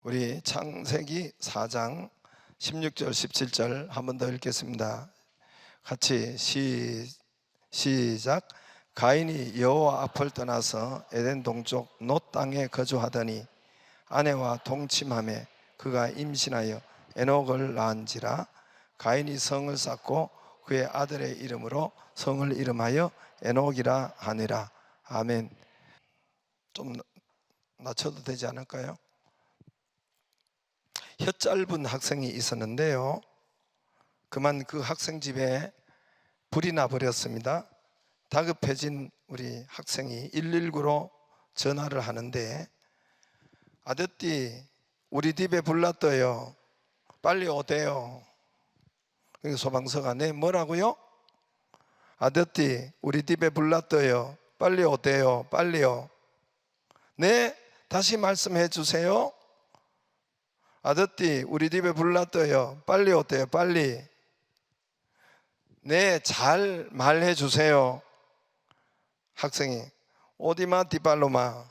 우리 창세기 4장 16절 17절 한 번 더 읽겠습니다. 같이 시작. 가인이 여호와 앞을 떠나서 에덴 동쪽 놋 땅에 거주하더니 아내와 동침하매 그가 임신하여 에녹을 낳은지라. 가인이 성을 쌓고 그의 아들의 이름으로 성을 이름하여 에녹이라 하니라. 아멘. 좀 낮춰도 되지 않을까요? 혀 짧은 학생이 있었는데요, 그만 그 학생 집에 불이 나버렸습니다. 다급해진 우리 학생이 119로 전화를 하는데, 아저씨 우리 집에 불 났어요, 빨리 오대요. 소방서가 네 뭐라고요? 아저씨 우리 집에 불 났어요, 빨리 오대요. 빨리요. 네, 다시 말씀해 주세요. 아저씨 우리 집에 불 났어요, 빨리 오대요. 빨리. 네, 잘 말해 주세요. 학생이 오디마 디발로마.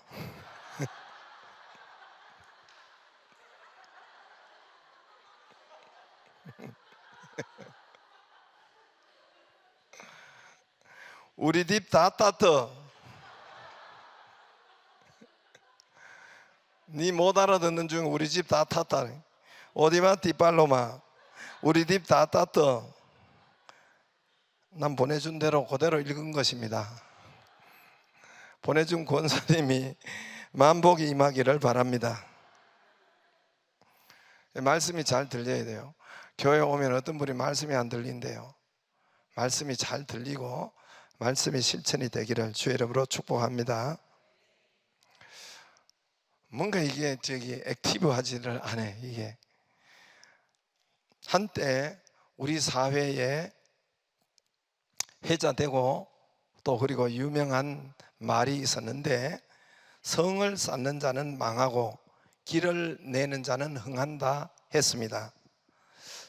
우리 집 다 땄어. 니 못 알아듣는 중 우리 집 다 탔다. 오디마 디발로마. 우리 집 다 땄어. 난 보내준 대로 그대로 읽은 것입니다. 보내준 권사님이 만복이 임하기를 바랍니다. 말씀이 잘 들려야 돼요. 교회 오면 어떤 분이 말씀이 안 들린대요. 말씀이 잘 들리고 말씀이 실천이 되기를 주의 이름으로 축복합니다. 뭔가 이게 액티브하지를 않아요. 이게 한때 우리 사회에 회자되고 또 그리고 유명한 말이 있었는데, 성을 쌓는 자는 망하고 길을 내는 자는 흥한다 했습니다.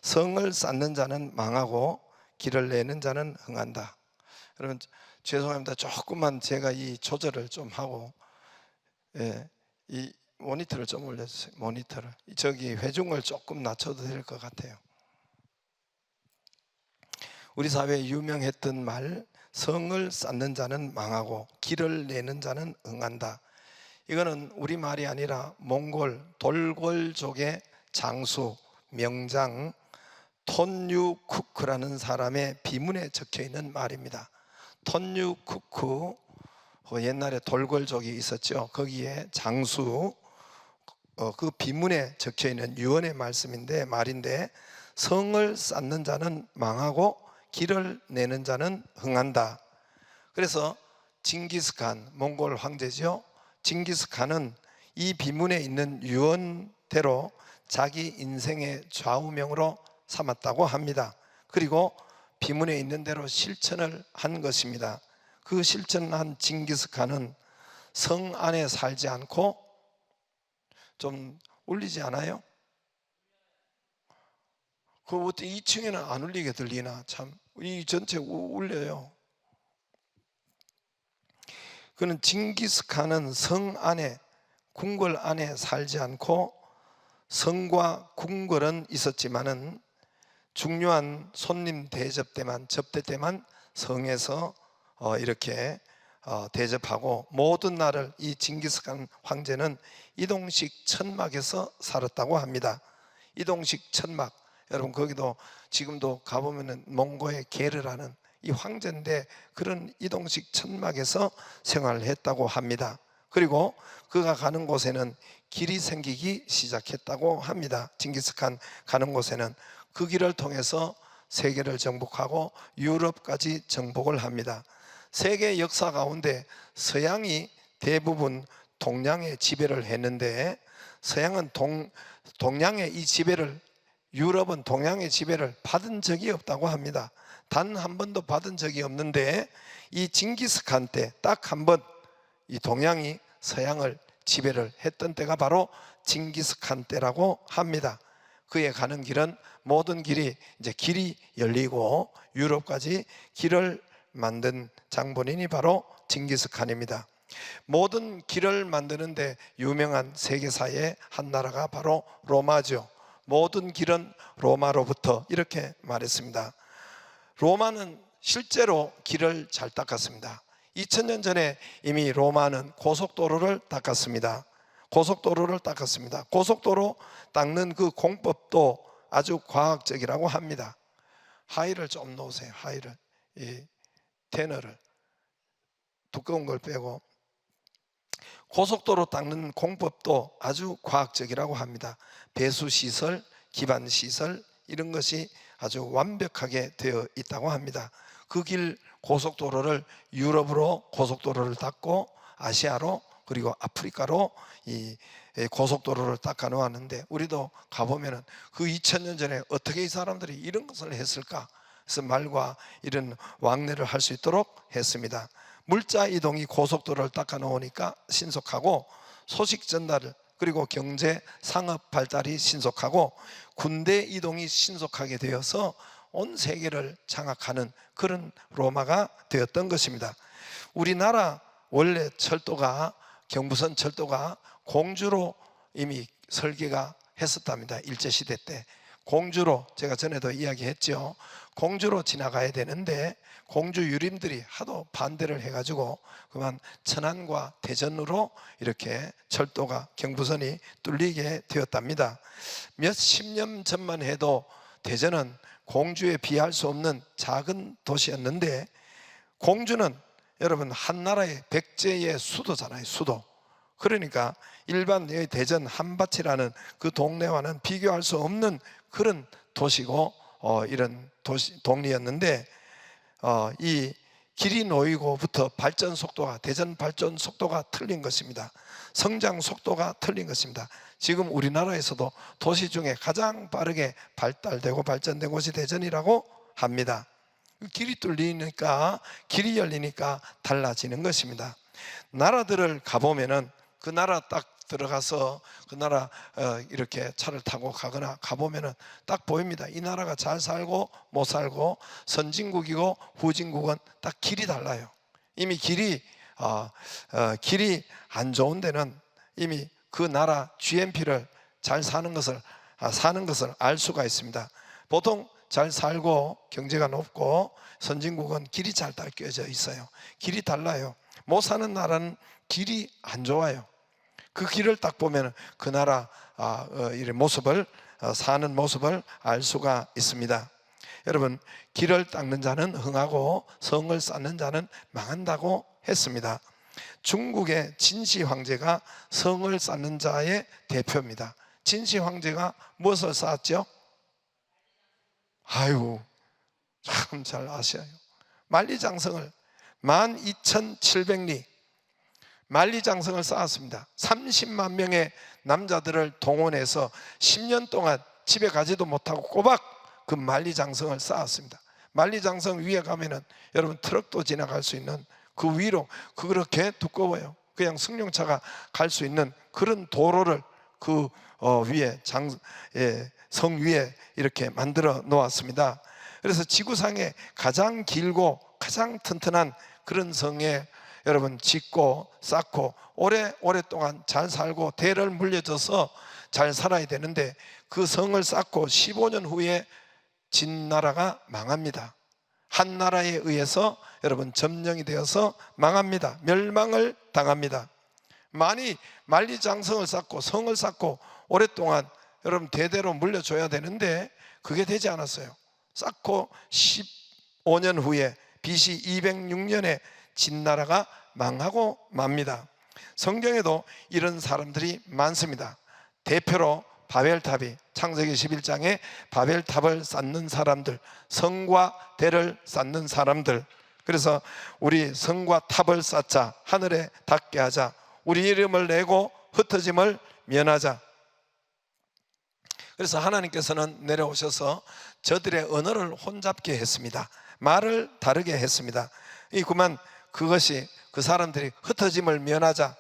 성을 쌓는 자는 망하고 길을 내는 자는 흥한다. 여러분 죄송합니다. 조금만 제가 이 조절을 좀 하고, 이 모니터를 좀 올려주세요. 모니터를 저기 회중을 조금 낮춰도 될 것 같아요. 우리 사회에 유명했던 말, 성을 쌓는 자는 망하고 길을 내는 자는 흥한다. 이거는 우리말이 아니라 몽골 돌골족의 장수 명장 톤유쿠크라는 사람의 비문에 적혀 있는 말입니다. 톤유쿠크, 옛날에 돌골족이 있었죠. 거기에 장수, 그 비문에 적혀 있는 유언의 말인데, 성을 쌓는 자는 망하고 길을 내는 자는 흥한다. 그래서 징기스칸, 몽골 황제죠. 징기스칸은 이 비문에 있는 유언대로 자기 인생의 좌우명으로 삼았다고 합니다. 그리고 비문에 있는 대로 실천을 한 것입니다. 그 실천한 징기스칸은 성 안에 살지 않고, 좀 울리지 않아요? 그 어떻게 2층에는 안 울리게 들리나? 참, 이 전체 울려요. 그는 징기스칸은 성 안에, 궁궐 안에 살지 않고, 성과 궁궐은 있었지만은 중요한 손님 접대 때만 성에서 이렇게 대접하고, 모든 날을 이 징기스칸 황제는 이동식 천막에서 살았다고 합니다. 이동식 천막, 여러분 거기도 지금도 가보면은 몽고의 게르라는 이 황제인데 그런 이동식 천막에서 생활을 했다고 합니다. 그리고 그가 가는 곳에는 길이 생기기 시작했다고 합니다. 징기스칸 가는 곳에는 그 길을 통해서 세계를 정복하고 유럽까지 정복을 합니다. 세계 역사 가운데 서양이 대부분 동양의 지배를 했는데, 서양은 동양의 이 지배를, 유럽은 동양의 지배를 받은 적이 없다고 합니다. 단 한 번도 받은 적이 없는데, 이 징기스칸 때 딱 한 번 이 동양이 서양을 지배를 했던 때가 바로 징기스칸 때라고 합니다. 그의 가는 길은 모든 길이 이제 길이 열리고 유럽까지 길을 만든 장본인이 바로 징기스칸입니다. 모든 길을 만드는데 유명한 세계사의 한 나라가 바로 로마죠. 모든 길은 로마로부터, 이렇게 말했습니다. 로마는 실제로 길을 잘 닦았습니다. 2000년 전에 이미 로마는 고속도로를 닦았습니다. 고속도로를 닦았습니다. 고속도로 닦는 그 공법도 아주 과학적이라고 합니다. 하이를 좀 놓으세요. 하이를, 이 테너를, 두꺼운 걸 빼고. 고속도로 닦는 공법도 아주 과학적이라고 합니다. 배수시설, 기반시설, 이런 것이 아주 완벽하게 되어 있다고 합니다. 그 길 고속도로를 유럽으로 고속도로를 닦고 아시아로 그리고 아프리카로 이 고속도로를 닦아 놓았는데, 우리도 가보면은 그 2000년 전에 어떻게 이 사람들이 이런 것을 했을까? 그래서 말과 이런 왕래를 할 수 있도록 했습니다. 물자 이동이 고속도로를 닦아 놓으니까 신속하고, 소식 전달을, 그리고 경제 상업 발달이 신속하고, 군대 이동이 신속하게 되어서 온 세계를 장악하는 그런 로마가 되었던 것입니다. 우리나라 원래 철도가, 경부선 철도가 공주로 이미 설계가 했었답니다. 일제시대 때 공주로, 제가 전에도 이야기했죠. 공주로 지나가야 되는데 공주 유림들이 하도 반대를 해가지고 그만 천안과 대전으로 이렇게 철도가, 경부선이 뚫리게 되었답니다. 몇십 년 전만 해도 대전은 공주에 비할 수 없는 작은 도시였는데, 공주는 여러분 한나라의 백제의 수도잖아요. 수도. 그러니까 일반 대전 한밭이라는 그 동네와는 비교할 수 없는 그런 도시고 이런 동리였는데, 이 길이 놓이고부터 발전 속도가, 대전 발전 속도가 틀린 것입니다. 성장 속도가 틀린 것입니다. 지금 우리나라에서도 도시 중에 가장 빠르게 발달되고 발전된 곳이 대전이라고 합니다. 길이 뚫리니까, 길이 열리니까 달라지는 것입니다. 나라들을 가보면은 그 나라 딱 들어가서 그 나라 이렇게 차를 타고 가거나 가보면은 딱 보입니다. 이 나라가 잘 살고 못 살고, 선진국이고 후진국은 딱 길이 달라요. 이미 길이 안 좋은 데는 이미 그 나라 GNP를 잘 사는 것을 알 수가 있습니다. 보통 잘 살고 경제가 높고 선진국은 길이 잘 닦여져 있어요. 길이 달라요. 못 사는 나라는 길이 안 좋아요. 그 길을 딱 보면 그 나라 이런 모습을, 사는 모습을 알 수가 있습니다. 여러분, 길을 닦는 자는 흥하고 성을 쌓는 자는 망한다고 했습니다. 중국의 진시 황제가 성을 쌓는 자의 대표입니다. 진시 황제가 무엇을 쌓았죠? 아이고, 참 잘 아셔요. 만리장성을 12,700리 만리장성을 쌓았습니다. 30만 명의 남자들을 동원해서 10년 동안 집에 가지도 못하고 꼬박 그 만리장성을 쌓았습니다. 만리장성 위에 가면은 여러분 트럭도 지나갈 수 있는, 그 위로 그렇게 두꺼워요. 그냥 승용차가 갈 수 있는 그런 도로를 그 위에 성 위에 이렇게 만들어 놓았습니다. 그래서 지구상에 가장 길고 가장 튼튼한 그런 성에 여러분 짓고 쌓고 오랫동안 잘 살고 대를 물려줘서 잘 살아야 되는데, 그 성을 쌓고 15년 후에 진나라가 망합니다. 한 나라에 의해서 여러분 점령이 되어서 망합니다. 멸망을 당합니다. 많이 만리장성을 쌓고 성을 쌓고 오랫동안 여러분 대대로 물려줘야 되는데 그게 되지 않았어요. 쌓고 15년 후에 BC 206년에 진나라가 망하고 맙니다. 성경에도 이런 사람들이 많습니다. 대표로 바벨탑이, 창세기 11장에 바벨탑을 쌓는 사람들, 성과 대를 쌓는 사람들. 그래서 우리 성과 탑을 쌓자, 하늘에 닿게 하자, 우리 이름을 내고 흩어짐을 면하자. 그래서 하나님께서는 내려오셔서 저들의 언어를 혼잡게 했습니다. 말을 다르게 했습니다. 그만 그것이, 그 사람들이 흩어짐을 면하자,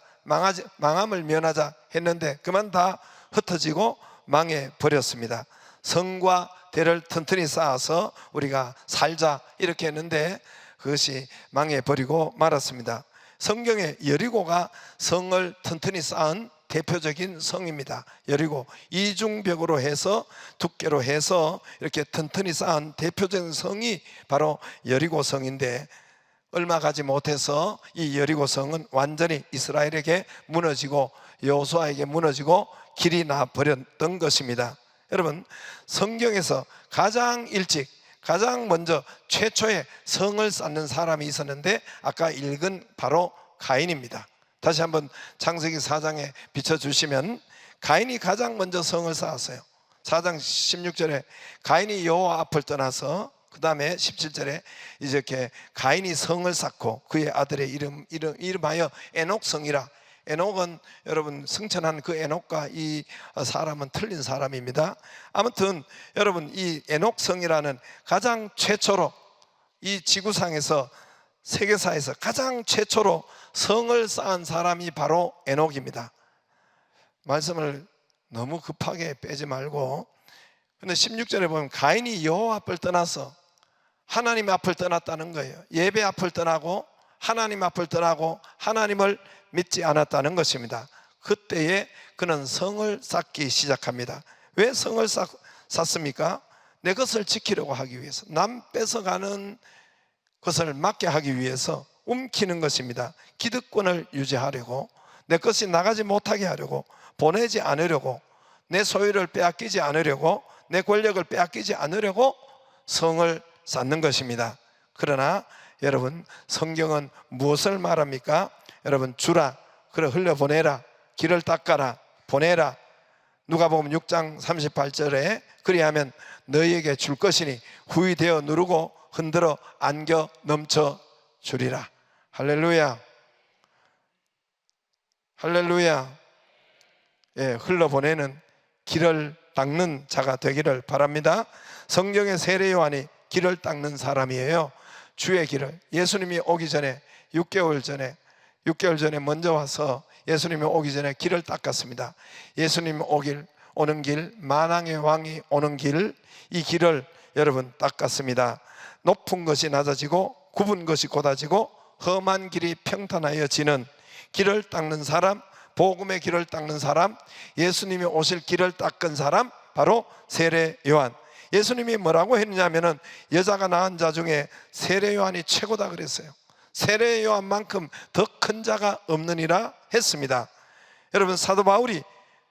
망함을 면하자 했는데 그만 다 흩어지고 망해 버렸습니다. 성과 대를 튼튼히 쌓아서 우리가 살자 이렇게 했는데 그것이 망해 버리고 말았습니다. 성경에 여리고가 성을 튼튼히 쌓은 대표적인 성입니다. 여리고 이중벽으로 해서 두께로 해서 이렇게 튼튼히 쌓은 대표적인 성이 바로 여리고 성인데, 얼마 가지 못해서 이 여리고 성은 완전히 이스라엘에게 무너지고 여호수아에게 무너지고 길이 나 버렸던 것입니다. 여러분, 성경에서 가장 일찍, 가장 먼저 최초의 성을 쌓는 사람이 있었는데 아까 읽은 바로 가인입니다. 다시 한번 창세기 4장에 비춰주시면 가인이 가장 먼저 성을 쌓았어요. 4장 16절에 가인이 여호와 앞을 떠나서, 그 다음에 17절에 이렇게 가인이 성을 쌓고 그의 아들의 이름하여 에녹성이라. 에녹은 여러분 승천한 그 에녹과 이 사람은 틀린 사람입니다. 아무튼 여러분, 이 에녹성이라는 가장 최초로 이 지구상에서, 세계사에서 가장 최초로 성을 쌓은 사람이 바로 에녹입니다. 말씀을 너무 급하게 빼지 말고, 근데 16절에 보면 가인이 여호와 앞을 떠나서 하나님 앞을 떠났다는 거예요. 예배 앞을 떠나고 하나님 앞을 떠나고 하나님을 믿지 않았다는 것입니다. 그때에 그는 성을 쌓기 시작합니다. 왜 성을 쌓습니까? 내 것을 지키려고 하기 위해서, 남 뺏어가는 것을 막게 하기 위해서 움키는 것입니다. 기득권을 유지하려고, 내 것이 나가지 못하게 하려고, 보내지 않으려고, 내 소유를 빼앗기지 않으려고, 내 권력을 빼앗기지 않으려고 성을 쌓는 것입니다. 그러나 여러분, 성경은 무엇을 말합니까? 여러분, 주라, 그래 흘려보내라, 길을 닦아라, 보내라. 누가복음 6장 38절에 그리하면 너희에게 줄 것이니 후히 되어 누르고 흔들어 안겨 넘쳐 주리라. 할렐루야, 할렐루야. 예, 흘러보내는, 길을 닦는 자가 되기를 바랍니다. 성경의 세례 요한이 길을 닦는 사람이에요. 주의 길을, 예수님이 오기 전에 6개월 전에 먼저 와서 예수님이 오기 전에 길을 닦았습니다. 예수님이 오는 길, 만왕의 왕이 오는 길, 이 길을 여러분 닦았습니다. 높은 것이 낮아지고 굽은 것이 곧아지고 험한 길이 평탄하여지는 길을 닦는 사람, 복음의 길을 닦는 사람, 예수님이 오실 길을 닦은 사람, 바로 세례 요한. 예수님이 뭐라고 했느냐면은 여자가 낳은 자 중에 세례 요한이 최고다 그랬어요. 세례 요한만큼 더 큰 자가 없느니라 했습니다. 여러분, 사도 바울이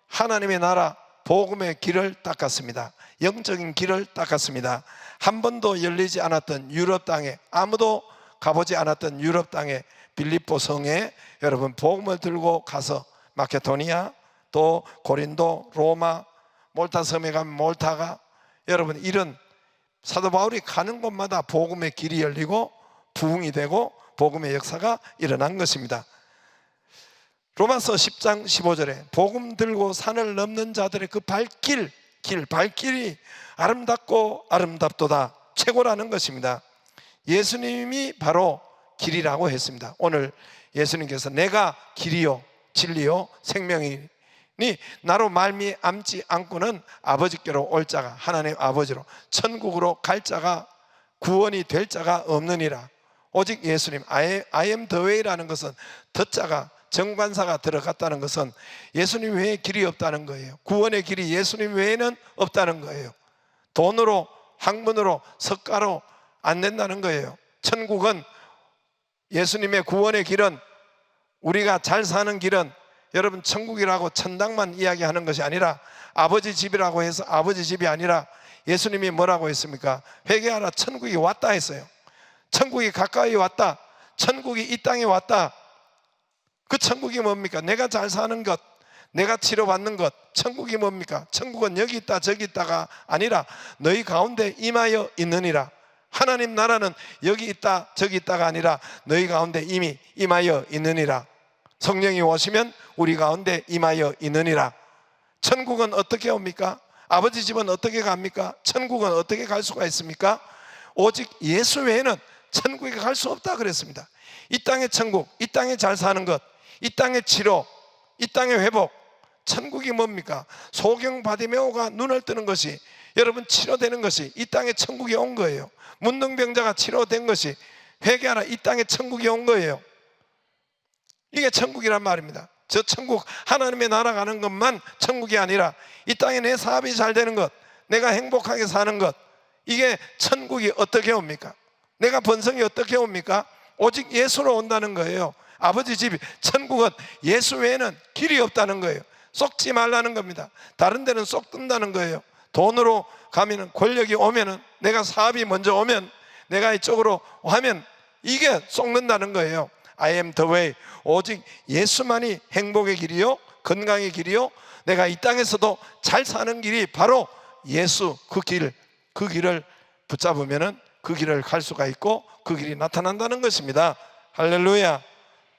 하나님의 나라 복음의 길을 닦았습니다. 영적인 길을 닦았습니다. 한 번도 열리지 않았던 유럽 땅에, 아무도 가보지 않았던 유럽 땅에 빌립보 성에 여러분 복음을 들고 가서 마케도니아, 또 고린도, 로마, 몰타 섬에 가면 몰타가, 여러분 이런 사도 바울이 가는 곳마다 복음의 길이 열리고 부흥이 되고 복음의 역사가 일어난 것입니다. 로마서 10장 15절에 복음 들고 산을 넘는 자들의 그 발길이 아름답고 아름답도다, 최고라는 것입니다. 예수님이 바로 길이라고 했습니다. 오늘 예수님께서 내가 길이요 진리요 생명이니 나로 말미암지 않고는 아버지께로 올 자가, 하나님 아버지로 천국으로 갈 자가, 구원이 될 자가 없느니라. 오직 예수님, I am the way라는 것은 더자가 정관사가 들어갔다는 것은 예수님 외에 길이 없다는 거예요. 구원의 길이 예수님 외에는 없다는 거예요. 돈으로, 학문으로, 석가로 안 된다는 거예요. 천국은, 예수님의 구원의 길은, 우리가 잘 사는 길은 여러분 천국이라고 천당만 이야기하는 것이 아니라 아버지 집이라고 해서 아버지 집이 아니라 예수님이 뭐라고 했습니까? 회개하라, 천국이 왔다 했어요. 천국이 가까이 왔다, 천국이 이 땅에 왔다. 그 천국이 뭡니까? 내가 잘 사는 것, 내가 치료받는 것. 천국이 뭡니까? 천국은 여기 있다 저기 있다가 아니라 너희 가운데 임하여 있느니라. 하나님 나라는 여기 있다 저기 있다가 아니라 너희 가운데 이미 임하여 있느니라. 성령이 오시면 우리 가운데 임하여 있느니라. 천국은 어떻게 옵니까? 아버지 집은 어떻게 갑니까? 천국은 어떻게 갈 수가 있습니까? 오직 예수 외에는 천국에 갈 수 없다 그랬습니다. 이 땅의 천국, 이 땅에 잘 사는 것, 이 땅의 치료, 이 땅의 회복. 천국이 뭡니까? 소경 바디메오가 눈을 뜨는 것이, 여러분 치료되는 것이 이 땅에 천국이 온 거예요. 문둥병자가 치료된 것이, 회개하라, 이 땅에 천국이 온 거예요. 이게 천국이란 말입니다. 저 천국, 하나님의 나라 가는 것만 천국이 아니라 이 땅에 내 사업이 잘 되는 것, 내가 행복하게 사는 것, 이게 천국이 어떻게 옵니까? 내가 번성이 어떻게 옵니까? 오직 예수로 온다는 거예요. 아버지 집이, 천국은 예수 외에는 길이 없다는 거예요. 속지 말라는 겁니다. 다른 데는 쏙든다는 거예요. 돈으로 가면은, 권력이 오면은, 내가 사업이 먼저 오면, 내가 이쪽으로 하면 이게 쏙는다는 거예요. I am the way. 오직 예수만이 행복의 길이요, 건강의 길이요, 내가 이 땅에서도 잘 사는 길이 바로 예수, 그 길을 붙잡으면은 그 길을 갈 수가 있고 그 길이 나타난다는 것입니다. 할렐루야.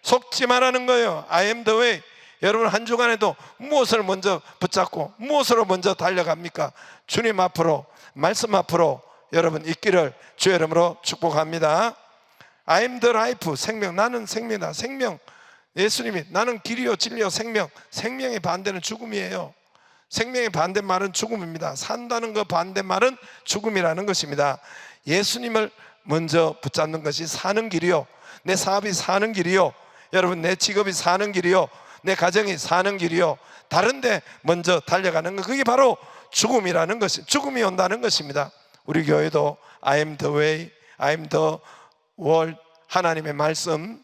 속지 말라는 거예요. I am the way. 여러분 한 주간에도 무엇을 먼저 붙잡고 무엇으로 먼저 달려갑니까? 주님 앞으로, 말씀 앞으로 여러분 있기를 주의 이름으로 축복합니다. I am the life. 생명. 나는 생명이다. 생명. 예수님이 나는 길이요 진리요 생명. 생명의 반대는 죽음이에요. 생명의 반대말은 죽음입니다. 산다는 거 반대말은 죽음이라는 것입니다. 예수님을 먼저 붙잡는 것이 사는 길이요, 내 사업이 사는 길이요, 여러분 내 직업이 사는 길이요, 내 가정이 사는 길이요, 다른 데 먼저 달려가는 것, 그게 바로 죽음이라는 것이, 죽음이 온다는 것입니다. 우리 교회도 I am the way, I am the word, 하나님의 말씀을,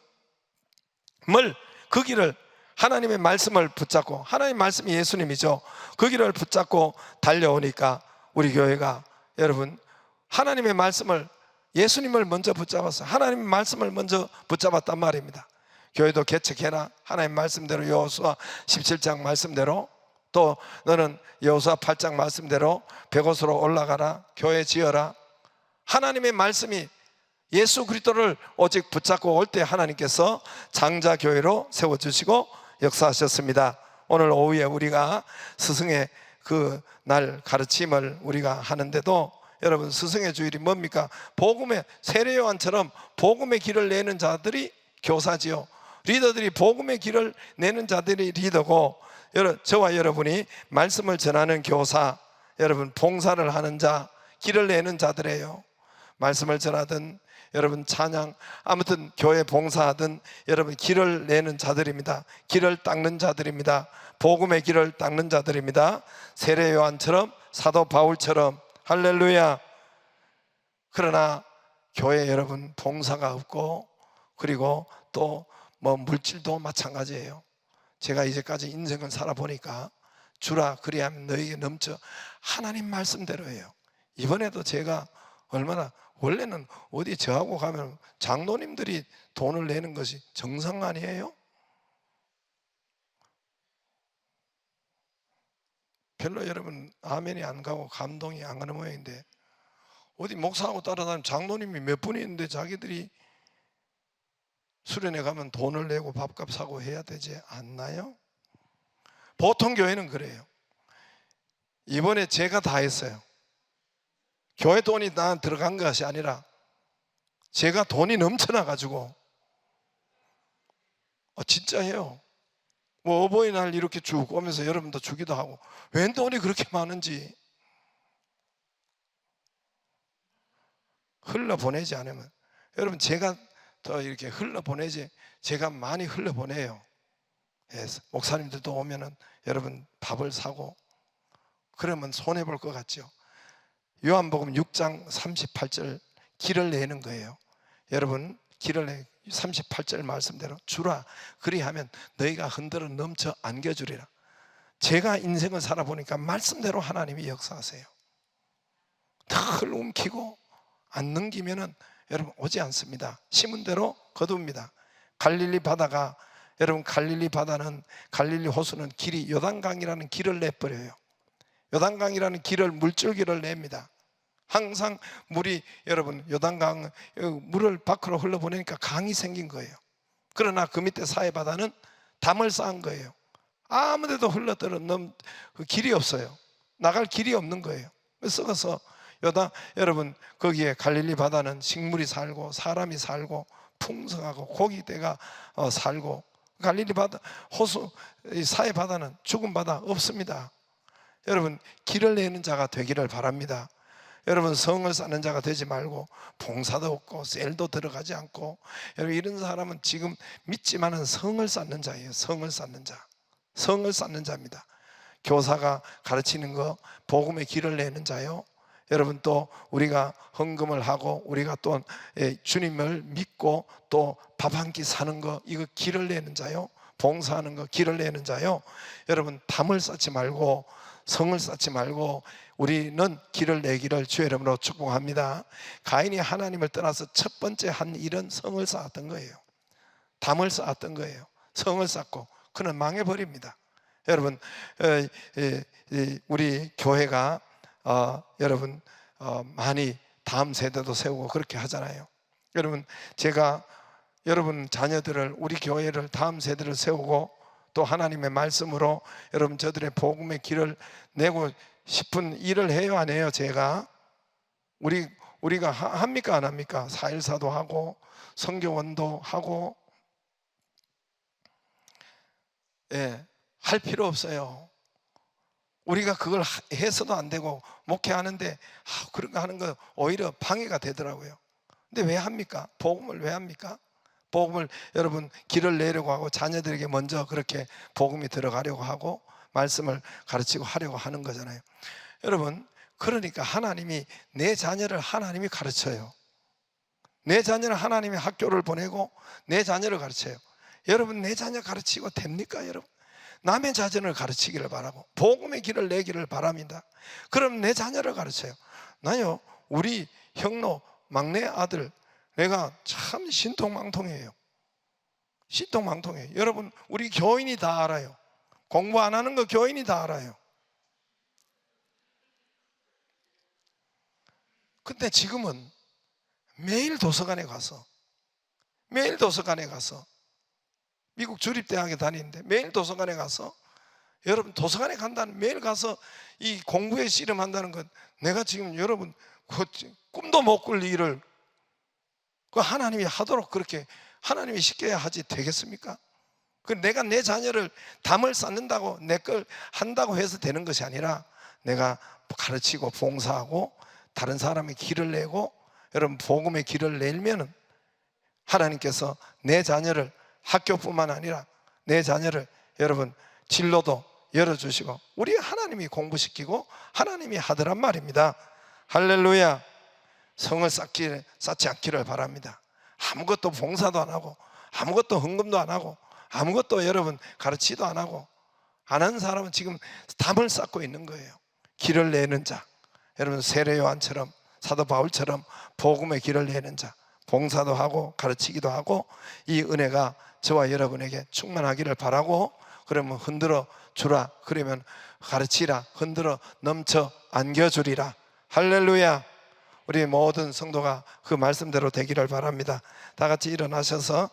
그 길을, 하나님의 말씀을 붙잡고, 하나님의 말씀이 예수님이죠. 그 길을 붙잡고 달려오니까 우리 교회가 여러분 하나님의 말씀을, 예수님을 먼저 붙잡았어요. 하나님의 말씀을 먼저 붙잡았단 말입니다. 교회도 개척해라. 하나님 말씀대로, 여호수아 17장 말씀대로, 또 너는 여호수아 8장 말씀대로 백옷으로 올라가라, 교회 지어라. 하나님의 말씀이 예수 그리스도를 오직 붙잡고 올 때 하나님께서 장자 교회로 세워주시고 역사하셨습니다. 오늘 오후에 우리가 스승의 그 날 가르침을 우리가 하는데도 여러분 스승의 주일이 뭡니까? 복음의, 세례 요한처럼 복음의 길을 내는 자들이 교사지요. 리더들이, 복음의 길을 내는 자들이 리더고, 저와 여러분이 말씀을 전하는 교사, 여러분 봉사를 하는 자, 길을 내는 자들이에요. 말씀을 전하든 여러분 찬양, 아무튼 교회 봉사하든 여러분 길을 내는 자들입니다. 길을 닦는 자들입니다. 복음의 길을 닦는 자들입니다. 세례 요한처럼, 사도 바울처럼. 할렐루야. 그러나 교회 여러분 봉사가 없고, 그리고 또 뭐 물질도 마찬가지예요. 제가 이제까지 인생을 살아보니까 주라 그리하면 너에게 넘쳐, 하나님 말씀대로예요. 이번에도 제가 얼마나, 원래는 어디 저하고 가면 장로님들이 돈을 내는 것이 정상 아니에요? 별로 여러분 아멘이 안 가고 감동이 안 가는 모양인데, 어디 목사하고 따라다니는 장로님이 몇 분이 있는데 자기들이 수련회 가면 돈을 내고 밥값 사고 해야 되지 않나요? 보통 교회는 그래요. 이번에 제가 다 했어요. 교회 돈이 나 들어간 것이 아니라 제가 돈이 넘쳐나 가지고, 진짜예요. 뭐 어버이날 이렇게 쭉 오면서 여러분도 주기도 하고, 웬 돈이 그렇게 많은지 흘러보내지 않으면, 여러분 제가 더 이렇게 흘러보내지, 제가 많이 흘러보내요. 목사님들도 오면은 여러분 밥을 사고 그러면 손해볼 것 같죠. 요한복음 6장 38절 길을 내는 거예요. 여러분 길을 내, 38절 말씀대로 주라 그리하면 너희가 흔들어 넘쳐 안겨주리라. 제가 인생을 살아보니까 말씀대로 하나님이 역사하세요. 늘 움키고 안 넘기면은 여러분 오지 않습니다. 심은 대로 거둡니다. 갈릴리 바다가, 여러분 갈릴리 바다는, 갈릴리 호수는 길이 요단강이라는 길을 내버려요. 요단강이라는 길을, 물줄기를 냅니다. 항상 물이, 여러분 요단강 물을 밖으로 흘러보내니까 강이 생긴 거예요. 그러나 그 밑에 사해바다는 담을 쌓은 거예요. 아무데도 흘러들어 그 길이 없어요. 나갈 길이 없는 거예요. 썩어서 여러분 거기에 갈릴리 바다는 식물이 살고 사람이 살고 풍성하고 고기떼가 살고, 갈릴리 바다, 호수, 사해 바다는 죽은 바다 없습니다. 여러분 길을 내는 자가 되기를 바랍니다. 여러분, 성을 쌓는 자가 되지 말고 봉사도 없고 셀도 들어가지 않고, 여러분 이런 사람은 지금 믿지만은 성을 쌓는 자예요. 성을 쌓는 자, 성을 쌓는 자입니다. 교사가 가르치는 거, 복음의 길을 내는 자요. 여러분, 또 우리가 헌금을 하고 우리가 또 주님을 믿고 또 밥 한 끼 사는 거, 이거 길을 내는 자요. 봉사하는 거 길을 내는 자요. 여러분, 담을 쌓지 말고 성을 쌓지 말고 우리는 길을 내기를 주의 이름으로 축복합니다. 가인이 하나님을 떠나서 첫 번째 한 일은 성을 쌓았던 거예요. 담을 쌓았던 거예요. 성을 쌓고 그는 망해버립니다. 여러분, 우리 교회가 여러분 많이 다음 세대도 세우고 그렇게 하잖아요. 여러분, 제가 여러분 자녀들을, 우리 교회를, 다음 세대를 세우고 또 하나님의 말씀으로 여러분 저들의 복음의 길을 내고 싶은 일을 해요, 안 해요? 제가 우리가 합니까, 안 합니까? 4.14도 하고 선교원도 하고, 할 필요 없어요. 우리가 그걸 해서도 안 되고 목회하는데 그런 거 하는 거 오히려 방해가 되더라고요. 근데 왜 합니까? 복음을 왜 합니까? 복음을 여러분 길을 내려고 하고 자녀들에게 먼저 그렇게 복음이 들어가려고 하고 말씀을 가르치고 하려고 하는 거잖아요. 여러분, 그러니까 하나님이 내 자녀를 하나님이 가르쳐요. 내 자녀를 하나님이 학교를 보내고 내 자녀를 가르쳐요. 여러분, 내 자녀 가르치고 됩니까? 여러분, 남의 자녀를 가르치기를 바라고 복음의 길을 내기를 바랍니다. 그럼 내 자녀를 가르쳐요. 나요, 우리 형로 막내 아들, 내가 참 신통망통해요. 신통망통해요. 여러분, 우리 교인이 다 알아요. 공부 안 하는 거 교인이 다 알아요. 근데 지금은 매일 도서관에 가서 미국 주립대학에 다니는데 매일 도서관에 가서, 여러분 도서관에 간다는, 매일 가서 이 공부에 씨름한다는 것, 내가 지금 여러분 꿈도 못 꿀 일을 그 하나님이 하도록 그렇게 하나님이 시켜야 하지 되겠습니까? 그 내가 내 자녀를 담을 쌓는다고 내 걸 한다고 해서 되는 것이 아니라 내가 가르치고 봉사하고 다른 사람의 길을 내고 여러분 복음의 길을 내면은 하나님께서 내 자녀를 학교뿐만 아니라 내 자녀를 여러분 진로도 열어주시고 우리 하나님이 공부시키고 하나님이 하더란 말입니다. 할렐루야. 성을 쌓지 않기를 바랍니다. 아무것도 봉사도 안 하고 아무것도 헌금도 안 하고 아무것도 여러분 가르치도 안 하고 안 하는 사람은 지금 담을 쌓고 있는 거예요. 길을 내는 자, 여러분 세례 요한처럼 사도 바울처럼 복음의 길을 내는 자, 봉사도 하고 가르치기도 하고 이 은혜가 저와 여러분에게 충만하기를 바라고, 그러면 흔들어 주라, 그러면 가르치라, 흔들어 넘쳐 안겨주리라. 할렐루야. 우리 모든 성도가 그 말씀대로 되기를 바랍니다. 다 같이 일어나셔서